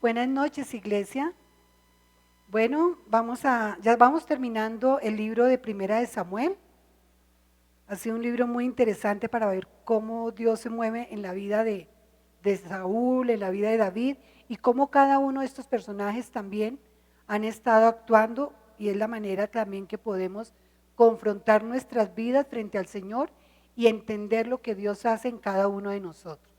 Buenas noches, iglesia. Bueno, ya vamos terminando el libro de Primera de Samuel. Ha sido un libro muy interesante para ver cómo Dios se mueve en la vida de Saúl, en la vida de David, y cómo cada uno de estos personajes también han estado actuando, y es la manera también que podemos confrontar nuestras vidas frente al Señor y entender lo que Dios hace en cada uno de nosotros.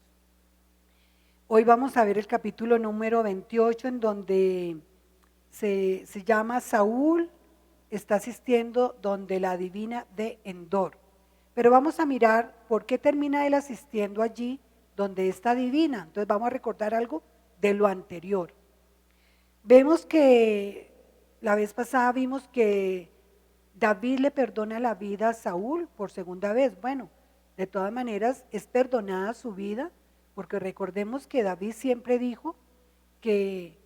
Hoy vamos a ver el capítulo número 28, en donde se llama Saúl está asistiendo donde la adivina de Endor. Pero vamos a mirar por qué termina él asistiendo allí donde está adivina. Entonces vamos a recordar algo de lo anterior. Vemos que la vez pasada vimos que David le perdona la vida a Saúl por segunda vez. Bueno, de todas maneras es perdonada su vida, porque recordemos que David siempre dijo que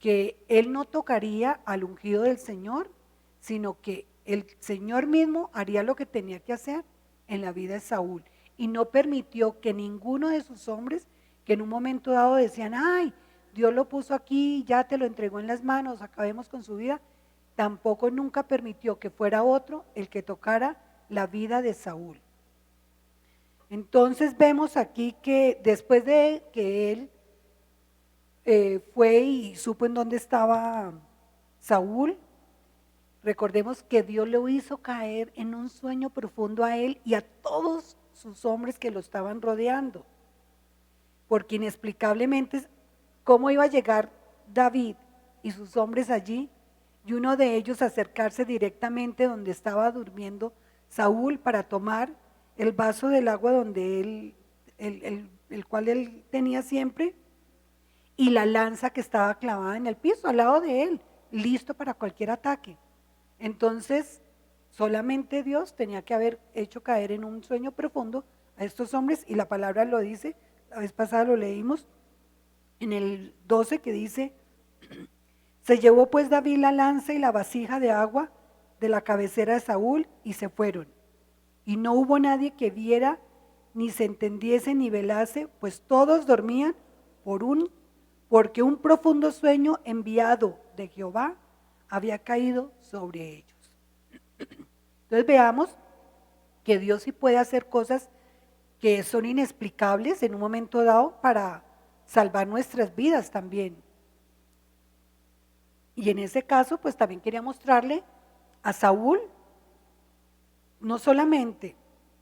él no tocaría al ungido del Señor, sino que el Señor mismo haría lo que tenía que hacer en la vida de Saúl, y no permitió que ninguno de sus hombres, que en un momento dado decían, ay, Dios lo puso aquí, ya te lo entregó en las manos, acabemos con su vida, tampoco nunca permitió que fuera otro el que tocara la vida de Saúl. Entonces vemos aquí que después de que él fue y supo en dónde estaba Saúl, recordemos que Dios lo hizo caer en un sueño profundo a él y a todos sus hombres que lo estaban rodeando, porque inexplicablemente cómo iba a llegar David y sus hombres allí, y uno de ellos acercarse directamente donde estaba durmiendo Saúl para tomar el vaso del agua donde el cual él tenía siempre, y la lanza que estaba clavada en el piso al lado de él, listo para cualquier ataque. Entonces, solamente Dios tenía que haber hecho caer en un sueño profundo a estos hombres, y la palabra lo dice, la vez pasada lo leímos en el 12, que dice, se llevó pues David la lanza y la vasija de agua de la cabecera de Saúl y se fueron. Y no hubo nadie que viera, ni se entendiese, ni velase, pues todos dormían porque un profundo sueño enviado de Jehová había caído sobre ellos. Entonces veamos que Dios sí puede hacer cosas que son inexplicables en un momento dado para salvar nuestras vidas también. Y en ese caso, pues también quería mostrarle a Saúl, no solamente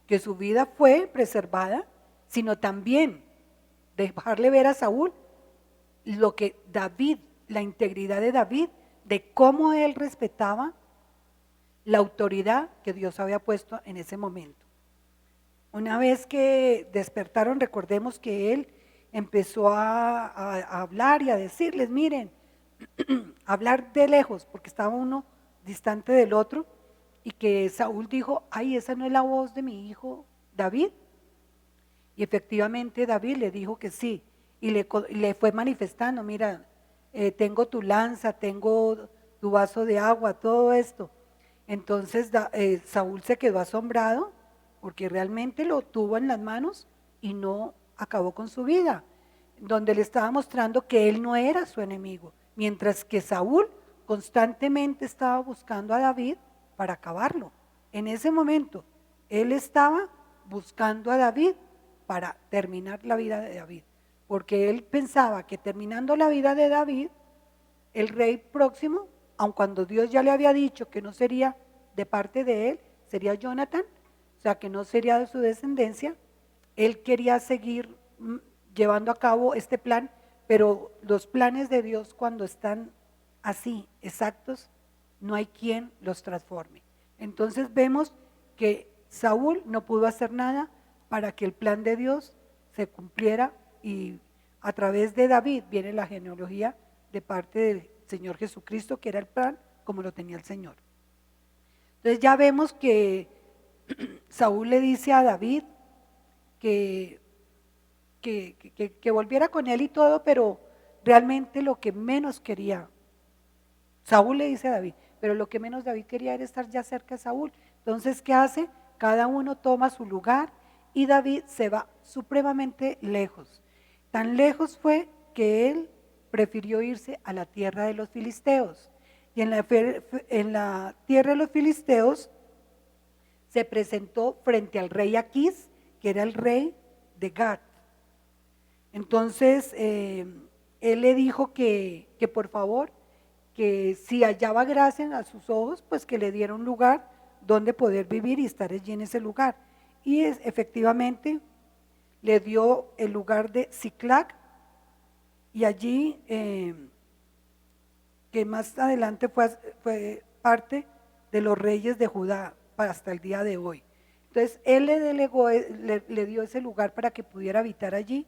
que su vida fue preservada, sino también dejarle ver a Saúl lo que David, la integridad de David, de cómo él respetaba la autoridad que Dios había puesto en ese momento. Una vez que despertaron, recordemos que él empezó a hablar y a decirles, miren, hablar de lejos, porque estaba uno distante del otro, y que Saúl dijo, ay, esa no es la voz de mi hijo David. Y efectivamente David le dijo que sí, y le fue manifestando, mira, tengo tu lanza, tengo tu vaso de agua, todo esto. Entonces Saúl se quedó asombrado, porque realmente lo tuvo en las manos y no acabó con su vida, donde le estaba mostrando que él no era su enemigo, mientras que Saúl constantemente estaba buscando a David para acabarlo. En ese momento, él estaba buscando a David para terminar la vida de David, porque él pensaba que terminando la vida de David, el rey próximo, aun cuando Dios ya le había dicho que no sería de parte de él, sería Jonathan, o sea que no sería de su descendencia, él quería seguir llevando a cabo este plan, pero los planes de Dios cuando están así, exactos, no hay quien los transforme. Entonces vemos que Saúl no pudo hacer nada para que el plan de Dios se cumpliera, y a través de David viene la genealogía de parte del Señor Jesucristo, que era el plan como lo tenía el Señor. Entonces ya vemos que Saúl le dice a David que volviera con él y todo, pero realmente lo que menos quería, Saúl le dice a David, pero lo que menos David quería era estar ya cerca de Saúl. Entonces, ¿qué hace? Cada uno toma su lugar y David se va supremamente lejos. Tan lejos fue que él prefirió irse a la tierra de los filisteos. Y en la tierra de los filisteos se presentó frente al rey Aquís, que era el rey de Gat. Entonces, él le dijo que por favor, que si hallaba gracia a sus ojos, pues que le diera un lugar donde poder vivir y estar allí en ese lugar. Y efectivamente le dio el lugar de Siclac, y allí, que más adelante fue parte de los reyes de Judá hasta el día de hoy. Entonces, él le delegó, le dio ese lugar para que pudiera habitar allí.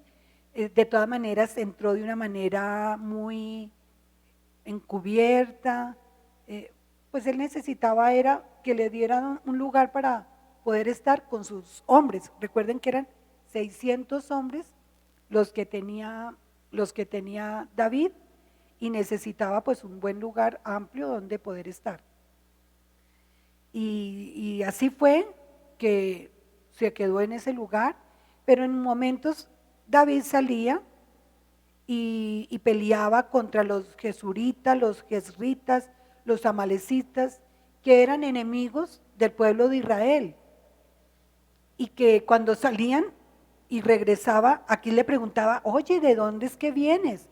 De todas maneras, entró de una manera muy encubierta, pues él necesitaba era que le dieran un lugar para poder estar con sus hombres. Recuerden que eran 600 hombres los que tenía David, y necesitaba pues un buen lugar amplio donde poder estar. Y así fue que se quedó en ese lugar, pero en momentos David salía y peleaba contra los jesuritas, los jezritas, los amalecitas, que eran enemigos del pueblo de Israel, y que cuando salían y regresaba, aquí le preguntaba, oye, ¿de dónde es que vienes?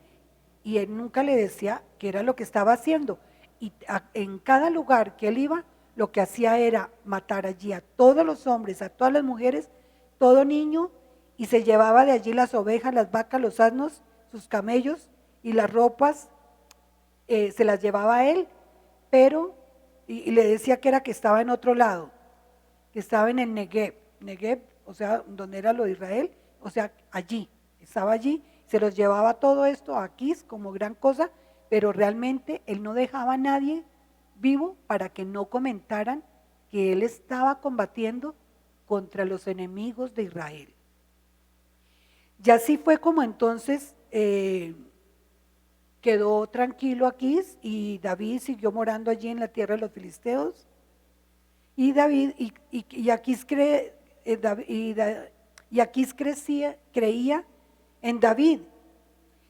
Y él nunca le decía qué era lo que estaba haciendo, y en cada lugar que él iba, lo que hacía era matar allí a todos los hombres, a todas las mujeres, todo niño, y se llevaba de allí las ovejas, las vacas, los asnos, sus camellos y las ropas, se las llevaba a él, pero, y le decía que era que estaba en otro lado, que estaba en el Negev, o sea, donde era lo de Israel, o sea, allí, estaba allí, se los llevaba todo esto a Aquís como gran cosa, pero realmente él no dejaba a nadie vivo para que no comentaran que él estaba combatiendo contra los enemigos de Israel. Y así fue como entonces quedó tranquilo Aquís, y David siguió morando allí en la tierra de los filisteos. Y David, y Aquís creía en David,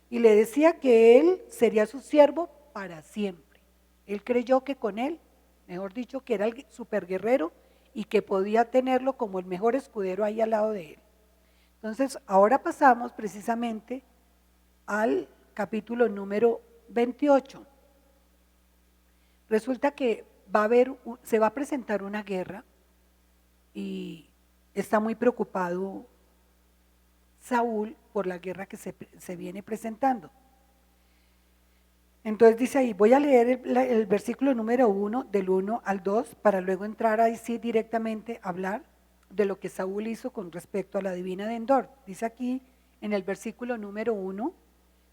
y le decía que él sería su siervo para siempre. Él creyó que con él, mejor dicho, que era el superguerrero y que podía tenerlo como el mejor escudero ahí al lado de él. Entonces, ahora pasamos precisamente al capítulo número 28. Resulta que se va a presentar una guerra, y está muy preocupado Saúl por la guerra que se viene presentando. Entonces dice ahí, voy a leer el versículo número 1, del 1 al 2, para luego entrar ahí sí directamente a hablar de lo que Saúl hizo con respecto a la divina de Endor. Dice aquí en el versículo número 1,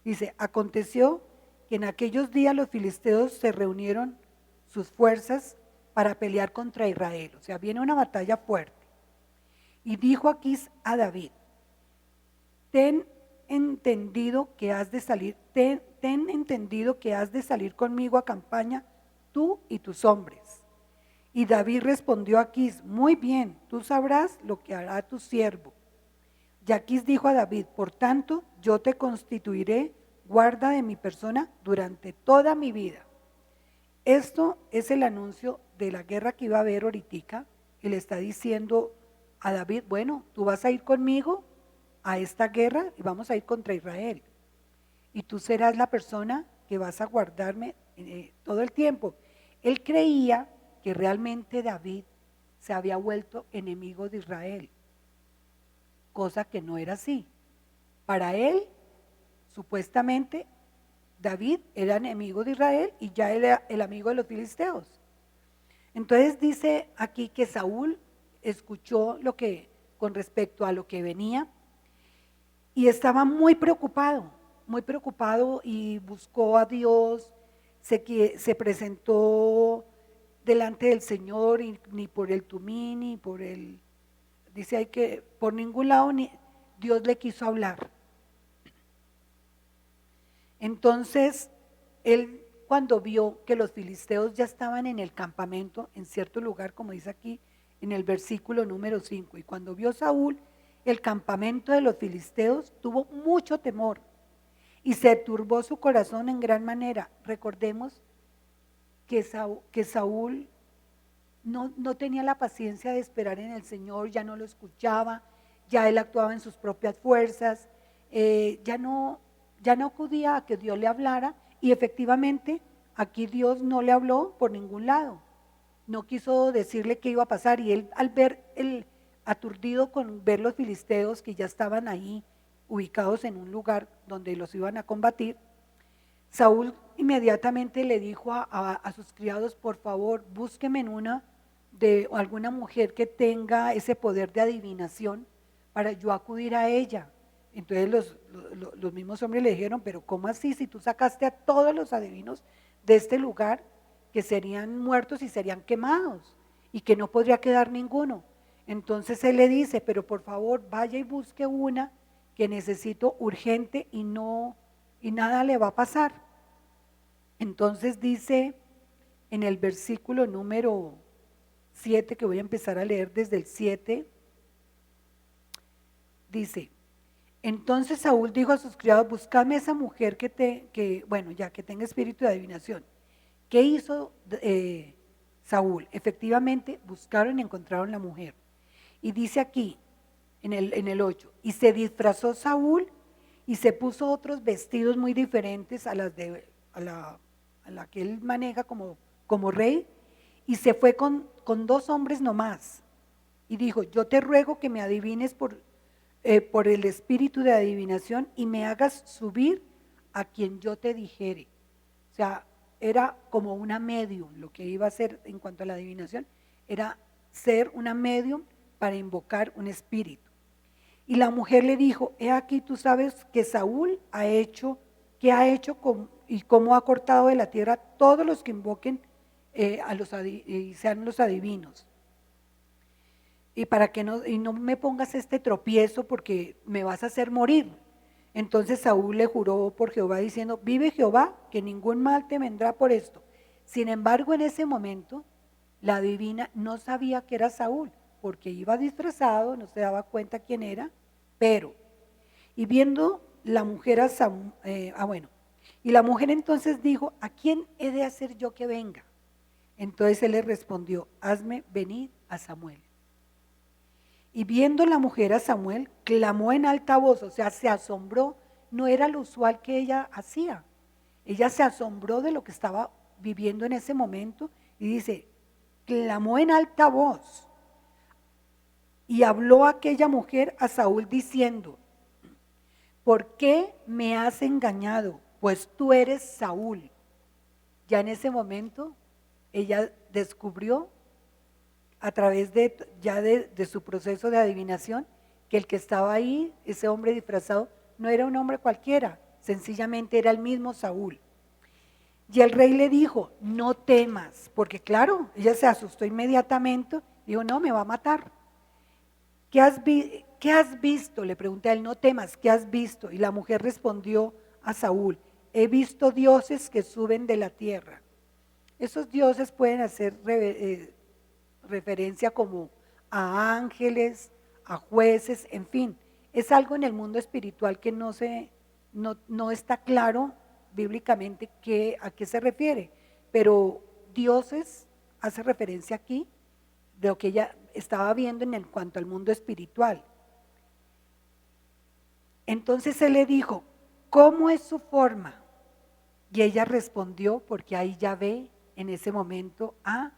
dice, aconteció que en aquellos días los filisteos se reunieron sus fuerzas para pelear contra Israel. O sea, viene una batalla fuerte. Y dijo Aquís a David, ten entendido que has de salir conmigo a campaña, tú y tus hombres. Y David respondió a Aquís, muy bien, tú sabrás lo que hará tu siervo. Y Aquís dijo a David, por tanto, yo te constituiré guarda de mi persona durante toda mi vida. Esto es el anuncio de la guerra que iba a haber ahorita, y le está diciendo a David, bueno, tú vas a ir conmigo a esta guerra y vamos a ir contra Israel. Y tú serás la persona que vas a guardarme todo el tiempo. Él creía que realmente David se había vuelto enemigo de Israel, cosa que no era así. Para él, supuestamente, David era enemigo de Israel y ya era el amigo de los filisteos. Entonces dice aquí que Saúl escuchó con respecto a lo que venía, y estaba muy preocupado, y buscó a Dios, se presentó delante del Señor, y ni por el Tumí, ni por dice ahí que por ningún lado Dios le quiso hablar. Entonces, él cuando vio que los filisteos ya estaban en el campamento, en cierto lugar, como dice aquí en el versículo número 5, y cuando vio Saúl el campamento de los filisteos, tuvo mucho temor, y se turbó su corazón en gran manera. Recordemos que Saúl no tenía la paciencia de esperar en el Señor, ya no lo escuchaba, ya él actuaba en sus propias fuerzas, ya no acudía a que Dios le hablara, y efectivamente aquí Dios no le habló por ningún lado, no quiso decirle qué iba a pasar, y él al ver aturdido con ver los filisteos que ya estaban ahí ubicados en un lugar donde los iban a combatir, Saúl inmediatamente le dijo a sus criados: por favor, búsquenme alguna mujer que tenga ese poder de adivinación para yo acudir a ella. Entonces los mismos hombres le dijeron: pero ¿cómo así? Si tú sacaste a todos los adivinos de este lugar, que serían muertos y serían quemados, y que no podría quedar ninguno. Entonces él le dice: pero por favor, vaya y busque una que necesito urgente, y nada le va a pasar. Entonces dice en el versículo número 7, que voy a empezar a leer desde el 7, dice: entonces Saúl dijo a sus criados: buscadme esa mujer que tenga espíritu de adivinación. ¿Qué hizo Saúl? Efectivamente, buscaron y encontraron la mujer. Y dice aquí, en el 8, y se disfrazó Saúl y se puso otros vestidos muy diferentes a la que él maneja como rey, y se fue con 2 hombres nomás. Y dijo: yo te ruego que me adivines por el espíritu de adivinación, y me hagas subir a quien yo te dijere. O sea, era como una medium. Lo que iba a hacer en cuanto a la adivinación era ser una medium para invocar un espíritu. Y la mujer le dijo: he aquí, tú sabes que Saúl ¿qué ha hecho y cómo ha cortado de la tierra todos los que invoquen y sean los adivinos. Y para que no me pongas este tropiezo, porque me vas a hacer morir. Entonces Saúl le juró por Jehová diciendo: vive Jehová, que ningún mal te vendrá por esto. Sin embargo, en ese momento la adivina no sabía que era Saúl, porque iba disfrazado, no se daba cuenta quién era. Y viendo la mujer y la mujer entonces dijo: ¿a quién he de hacer yo que venga? Entonces él le respondió: hazme venir a Samuel. Y viendo la mujer a Samuel, clamó en alta voz, o sea, se asombró. No era lo usual que ella hacía. Ella se asombró de lo que estaba viviendo en ese momento, y dice: clamó en alta voz. Y habló aquella mujer a Saúl diciendo: ¿por qué me has engañado? Pues tú eres Saúl. Ya en ese momento ella descubrió, a través de su proceso de adivinación, que el que estaba ahí, ese hombre disfrazado, no era un hombre cualquiera, sencillamente era el mismo Saúl. Y el rey le dijo: no temas, porque claro, ella se asustó inmediatamente, dijo: no, me va a matar. ¿Qué has visto? Le pregunté a él: no temas, ¿qué has visto? Y la mujer respondió a Saúl: he visto dioses que suben de la tierra. Esos dioses pueden hacer referencia como a ángeles, a jueces, en fin. Es algo en el mundo espiritual que no está claro bíblicamente a qué se refiere, pero dioses hace referencia aquí de lo que ella estaba viendo en cuanto al mundo espiritual. Entonces él le dijo: ¿cómo es su forma? Y ella respondió, porque ahí ya ve en ese momento a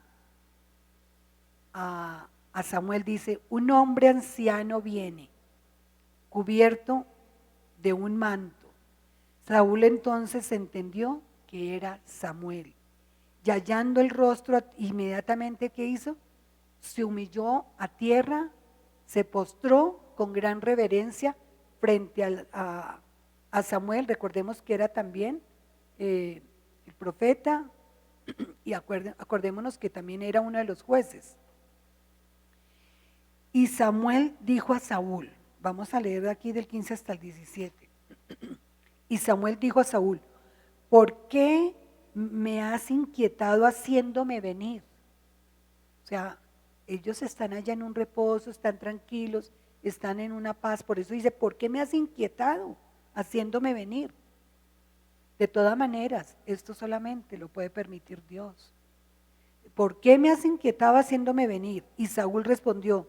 Samuel, dice: un hombre anciano viene, cubierto de un manto. Saúl entonces entendió que era Samuel, y hallando el rostro, inmediatamente, ¿qué hizo? Se humilló a tierra, se postró con gran reverencia frente a Samuel. Recordemos que era también el profeta, y acordémonos que también era uno de los jueces. Y Samuel dijo a Saúl, vamos a leer aquí del 15 hasta el 17. Y Samuel dijo a Saúl: ¿por qué me has inquietado haciéndome venir? O sea, ellos están allá en un reposo, están tranquilos, están en una paz. Por eso dice: ¿por qué me has inquietado haciéndome venir? De todas maneras, esto solamente lo puede permitir Dios. ¿Por qué me has inquietado haciéndome venir? Y Saúl respondió,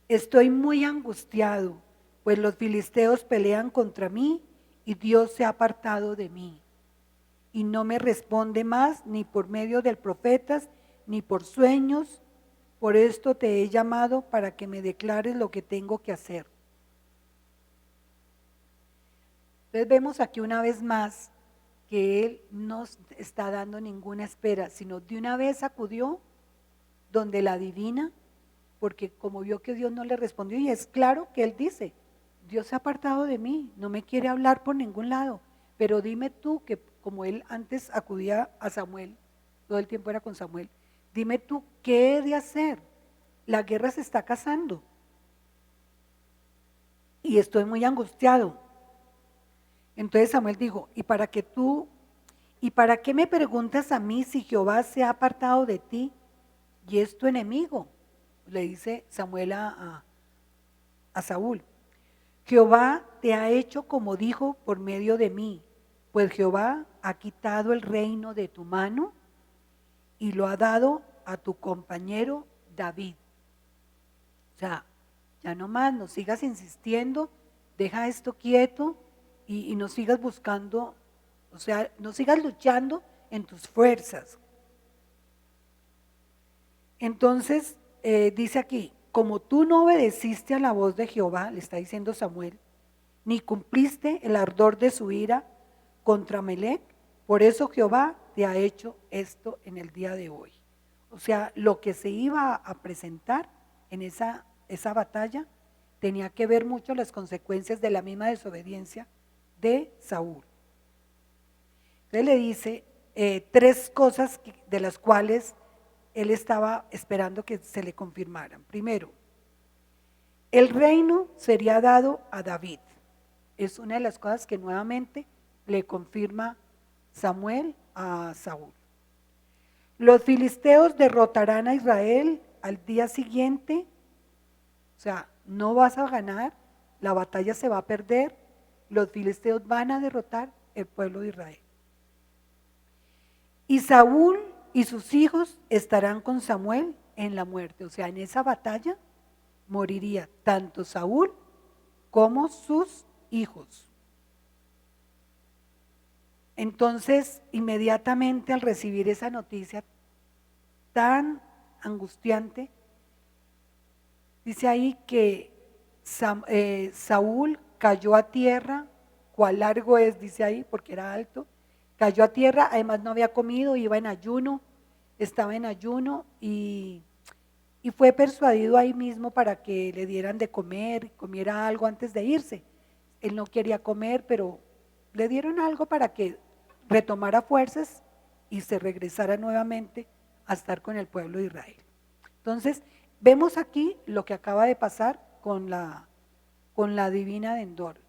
estoy muy angustiado, pues los filisteos pelean contra mí y Dios se ha apartado de mí. Y no me responde más ni por medio del profetas, ni por sueños. Por esto te he llamado para que me declares lo que tengo que hacer. Entonces vemos aquí una vez más que él no está dando ninguna espera, sino de una vez acudió donde la adivina, porque como vio que Dios no le respondió, y es claro que él dice, Dios se ha apartado de mí, no me quiere hablar por ningún lado, pero dime tú, que como él antes acudía a Samuel, todo el tiempo era con Samuel, dime tú, ¿qué he de hacer? La guerra se está casando y estoy muy angustiado. Entonces Samuel dijo, ¿y para qué me preguntas a mí si Jehová se ha apartado de ti y es tu enemigo? Le dice Samuel a Saúl. Jehová te ha hecho como dijo por medio de mí, pues Jehová ha quitado el reino de tu mano y lo ha dado a tu compañero David. O sea, ya no más, no sigas insistiendo, deja esto quieto y no sigas buscando, o sea, no sigas luchando en tus fuerzas. Entonces, dice aquí, como tú no obedeciste a la voz de Jehová, le está diciendo Samuel, ni cumpliste el ardor de su ira contra Amalec, por eso Jehová te ha hecho esto en el día de hoy. O sea, lo que se iba a presentar en esa batalla tenía que ver mucho las consecuencias de la misma desobediencia de Saúl. Entonces le dice tres cosas de las cuales él estaba esperando que se le confirmaran. Primero, el reino sería dado a David. Es una de las cosas que nuevamente le confirma Samuel a Saúl. Los filisteos derrotarán a Israel al día siguiente. O sea, no vas a ganar, la batalla se va a perder, los filisteos van a derrotar el pueblo de Israel. Y Saúl y sus hijos estarán con Samuel en la muerte. O sea, en esa batalla moriría tanto Saúl como sus hijos. Entonces, inmediatamente al recibir esa noticia tan angustiante, dice ahí que Saúl cayó a tierra. ¿Cuál largo es? Dice ahí, porque era alto. Cayó a tierra, además no había comido, iba en ayuno, estaba en ayuno y fue persuadido ahí mismo para que le dieran de comer, comiera algo antes de irse. Él no quería comer, pero le dieron algo para que retomara fuerzas y se regresara nuevamente a estar con el pueblo de Israel. Entonces, vemos aquí lo que acaba de pasar con la divina de Endor,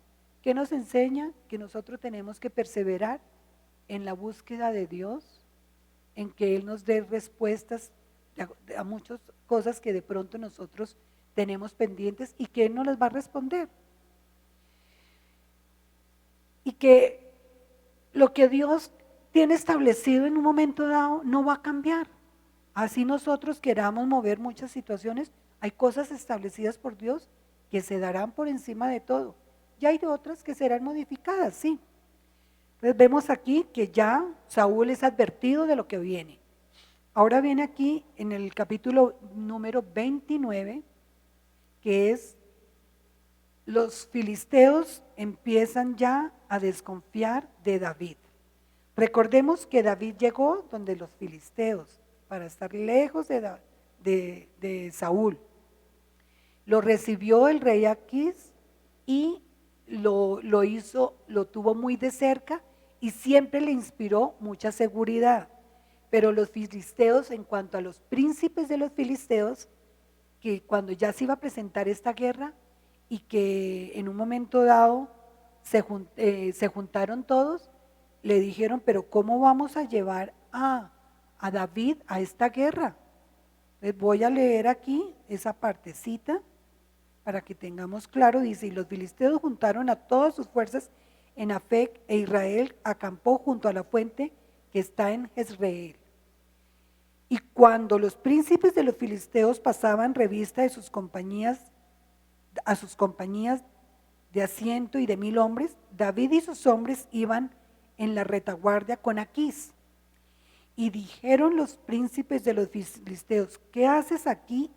que nos enseña que nosotros tenemos que perseverar en la búsqueda de Dios, en que Él nos dé respuestas a muchas cosas que de pronto nosotros tenemos pendientes y que Él no las va a responder. Y que lo que Dios tiene establecido en un momento dado no va a cambiar. Así nosotros queramos mover muchas situaciones, hay cosas establecidas por Dios que se darán por encima de todo. Y hay otras que serán modificadas, sí. Entonces vemos aquí que ya Saúl es advertido de lo que viene. Ahora viene aquí en el capítulo número 29, que es los filisteos empiezan ya a desconfiar de David. Recordemos que David llegó donde los filisteos para estar lejos de Saúl. Lo recibió el rey Aquís y lo tuvo muy de cerca y siempre le inspiró mucha seguridad. Pero los filisteos, en cuanto a los príncipes de los filisteos, que cuando ya se iba a presentar esta guerra y que en un momento dado se juntaron todos, le dijeron, pero ¿cómo vamos a llevar a David a esta guerra? Les voy a leer aquí esa partecita para que tengamos claro. Dice, y los filisteos juntaron a todas sus fuerzas en Afec, e Israel acampó junto a la fuente que está en Jezreel. Y cuando los príncipes de los filisteos pasaban revista de sus compañías, a sus compañías de a 100 y de 1000 hombres, David y sus hombres iban en la retaguardia con Aquís. Y dijeron los príncipes de los filisteos: ¿qué haces aquí?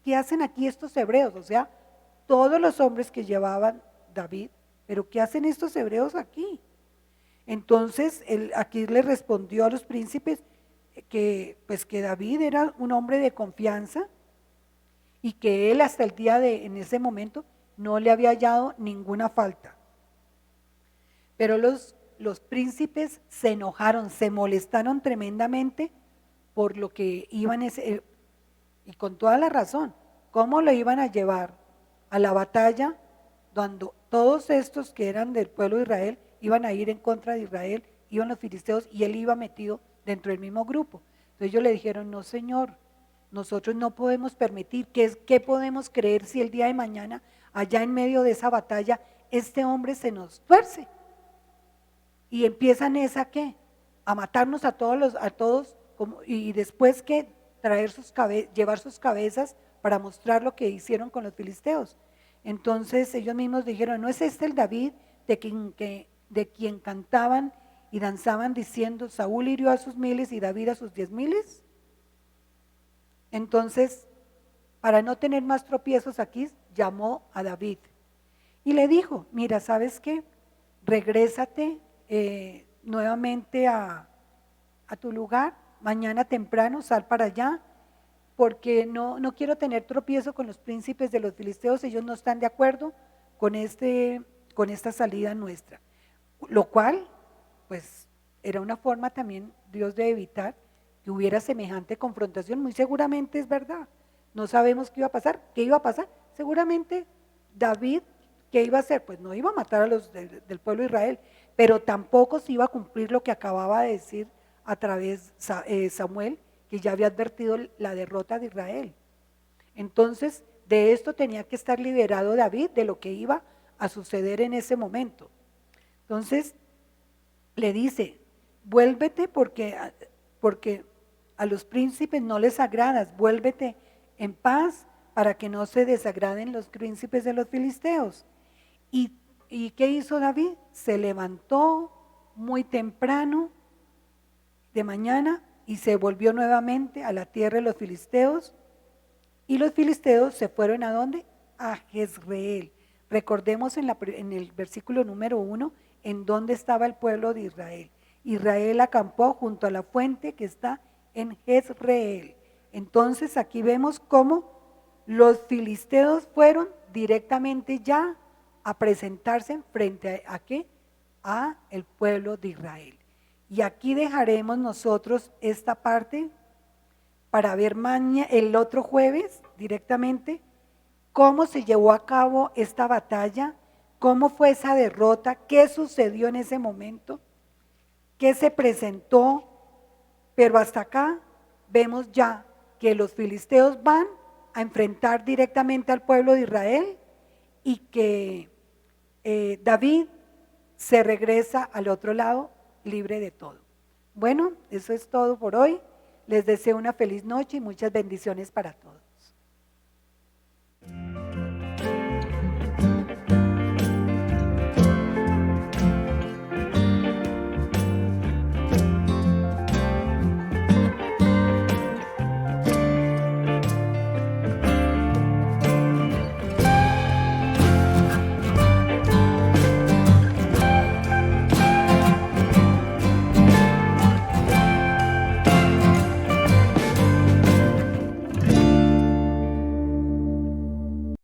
¿Qué hacen aquí estos hebreos? O sea, todos los hombres que llevaban David, pero ¿qué hacen estos hebreos aquí? Entonces Aquís le respondió a los príncipes que pues que David era un hombre de confianza y que él hasta el día en ese momento no le había hallado ninguna falta. Pero los príncipes se enojaron, se molestaron tremendamente por lo que iban y con toda la razón. ¿Cómo lo iban a llevar a la batalla cuando todos estos que eran del pueblo de Israel iban a ir en contra de Israel, iban los filisteos y él iba metido dentro del mismo grupo? Entonces ellos le dijeron: no, señor, nosotros no podemos permitir, ¿qué podemos creer si el día de mañana allá en medio de esa batalla este hombre se nos tuerce? Y empiezan ¿qué? A matarnos a todos y después que llevar sus cabezas para mostrar lo que hicieron con los filisteos. Entonces ellos mismos dijeron: ¿no es este el David de quien cantaban y danzaban diciendo: Saúl hirió a sus 1000 y David a sus 10,000? Entonces, para no tener más tropiezos aquí, llamó a David y le dijo: mira, ¿sabes qué? Regrésate nuevamente a tu lugar, mañana temprano sal para allá, porque no quiero tener tropiezo con los príncipes de los filisteos, ellos no están de acuerdo con esta salida nuestra. Lo cual, pues, era una forma también Dios de evitar que hubiera semejante confrontación. Muy seguramente es verdad, no sabemos qué iba a pasar. ¿Qué iba a pasar? Seguramente David, ¿qué iba a hacer? Pues no iba a matar a los del pueblo de Israel, pero tampoco se iba a cumplir lo que acababa de decir a través de Samuel, que ya había advertido la derrota de Israel. Entonces, de esto tenía que estar liberado David, de lo que iba a suceder en ese momento. Entonces, le dice: vuélvete porque a los príncipes no les agradas, vuélvete en paz para que no se desagraden los príncipes de los filisteos. ¿Y qué hizo David? Se levantó muy temprano de mañana y se volvió nuevamente a la tierra de los filisteos, y los filisteos se fueron ¿a dónde? A Jezreel. Recordemos en el versículo número 1 en dónde estaba el pueblo de Israel. Israel acampó junto a la fuente que está en Jezreel. Entonces aquí vemos cómo los filisteos fueron directamente ya a presentarse frente a ¿qué? A el pueblo de Israel. Y aquí dejaremos nosotros esta parte para ver el otro jueves directamente cómo se llevó a cabo esta batalla, cómo fue esa derrota, qué sucedió en ese momento, qué se presentó. Pero hasta acá vemos ya que los filisteos van a enfrentar directamente al pueblo de Israel y que David se regresa al otro lado libre de todo. Bueno, eso es todo por hoy. Les deseo una feliz noche y muchas bendiciones para todos.